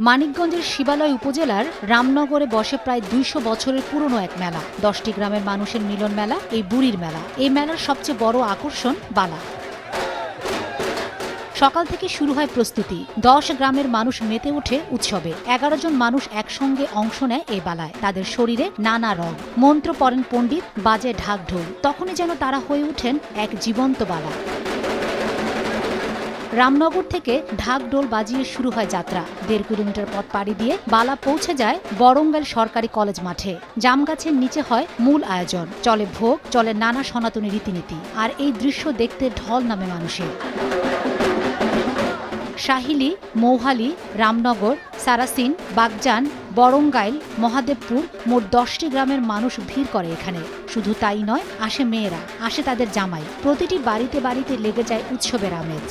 মানিকগঞ্জের শিবালয় উপজেলার রামনগরে বসে প্রায় ২০০ বছরের পুরনো এক মেলা। ১০টি গ্রামের মানুষের মিলন মেলা এই বুড়ির মেলা। এই মেলার সবচেয়ে বড় আকর্ষণ বালা। সকাল থেকে শুরু হয় প্রস্তুতি। ১০ গ্রামের মানুষ মেতে ওঠে উৎসবে। ১১ জন মানুষ একসঙ্গে অংশ নেয় এই বালায়। তাদের শরীরে নানা রং। মন্ত্র পড়েন পণ্ডিত, বাজে ঢাক ঢোল। তখনই যেন তারা হয়ে ওঠেন এক জীবন্ত বালা। রামনগর থেকে ঢাক ডোল বাজিয়ে শুরু হয় যাত্রা। ১.৫ কিলোমিটার পথ পাড়ি দিয়ে বালা পৌঁছে যায় বরঙ্গাইল সরকারি কলেজ মাঠে। জাম গাছের নিচে হয় মূল আয়োজন। চলে ভোগ, চলে নানা সনাতনী রীতিনীতি। আর এই দৃশ্য দেখতে ঢল নামে মানুষের। শাহিলী, মৌহালি, রামনগর, সারাসিন, বাগজান, বরঙ্গাইল, মহাদেবপুর মোট ১০টি গ্রামের মানুষ ভিড় করে এখানে। শুধু তাই নয়, আসে মেয়েরা, আসে তাদের জামাই। প্রতিটি বাড়িতে বাড়িতে লেগে যায় উৎসবের আমেজ।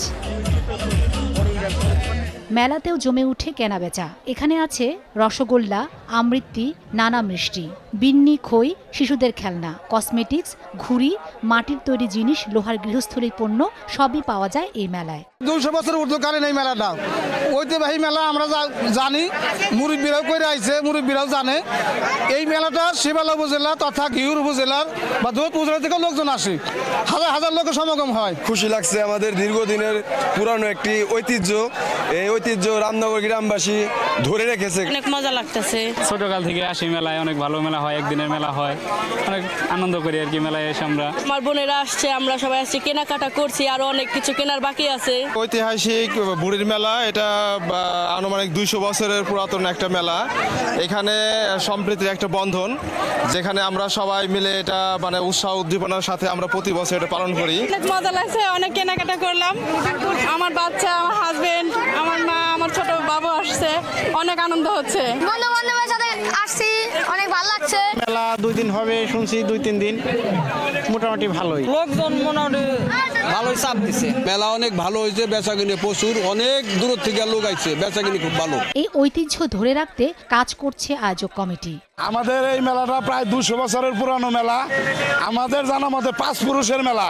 মেলাতেও জমে উঠে কেনাবেচা। এখানে আছে রসগোল্লা, আমৃত্তি, নানা মিষ্টি, বিন্নি, খই, শিশুদের খেলনা, কসমেটিক্স, ঘুড়ি, মাটির তৈরি জিনিস, লোহার গৃহস্থলীর পণ্য সবই পাওয়া যায় এই মেলায়। ২০০ বছর ঊর্ধ্বকালীন এই মেলাটা ঐতিহ্যবাহী মেলা। আমরা জানি, মুরব্বীরাও করে আইছে, মুরব্বীরাও জানে। এই মেলাটা শিবালয় উপজেলা তথা ঘিউর উপজেলার বা দৌলত উপজেলা থেকে লোকজন আসে। হাজার হাজার লোকের সমাগম হয়। খুশি লাগছে, আমাদের দীর্ঘদিনের পুরানো একটি ঐতিহ্য। এই ঐতিহ্য রামনগর গ্রামবাসী ধরে রেখেছে। অনেক মজা লাগতেছে। ছোটকাল থেকে আসি মেলায়, অনেক ভালো মেলা হয়, একদিনের মেলা হয়, অনেক আনন্দ করি আর কি মেলায় এসে আমরা। আমার বোনেরা আসছে, আমরা সবাই আসছি, কেনাকাটা করছি, আরো অনেক কিছু কেনার বাকি আছে। ঐতিহাসিক বুড়ির মেলা, এটা আনুমানিক ২০০ বছরের পুরাতন একটা মেলা। এখানে সম্প্রীতির একটা বন্ধন, যেখানে আমরা সবাই মিলে এটা মানে উৎসাহ উদ্দীপনার সাথে আমরা প্রতি বছর এটা পালন করি। অনেক মজা লাগছে, অনেক কেনাকাটা করলাম। আমার বাচ্চা, আমার হাজবেন্ড, আমার মা, আমার ছোট বাবু আসছে, অনেক আনন্দ হচ্ছে। বন্ধু বান্ধবের সাথে আসছি, অনেক ভালো লাগছে। মেলা 2 দিন হবে শুনছি, 2-3 দিন মোটামুটি ভালোই। লোকজন মোটামুটি ভালোই চাপ দিচ্ছে। মেলা অনেক ভালো হয়েছে, বেচাকিনি প্রচুর, অনেক দূর থেকে লোক আইছে, বেচাকিনি খুব ভালো। এই ঐতিহ্য ধরে রাখতে কাজ করছে আয়োজক কমিটি। আমাদের এই মেলাটা প্রায় ২০০ বছরের পুরানো মেলা। আমাদের জানা মতে ৫ পুরুষের মেলা।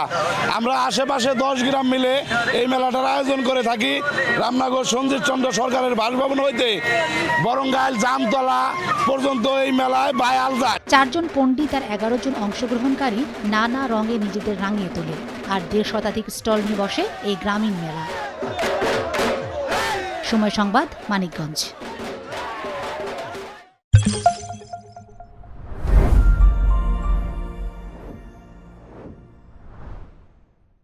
আমরা আশেপাশে ১০ গ্রাম মিলে এই মেলাটার আয়োজন করে থাকি। রামনগর সঞ্জিত চন্দ্র সরকারের বাসভবন হইতে বরঙ্গাইল জামতলা পর্যন্ত এই মেলায় বায়াল যায়। ৪ জন পণ্ডিত আর ১১ জন অংশগ্রহণকারী নানা রঙে নিজেদের রাঙিয়ে তোলে। আর ১.৫ শতাধিক স্টল নিয়ে বসে এই গ্রামীণ মেলা। সময় সংবাদ, মানিকগঞ্জ।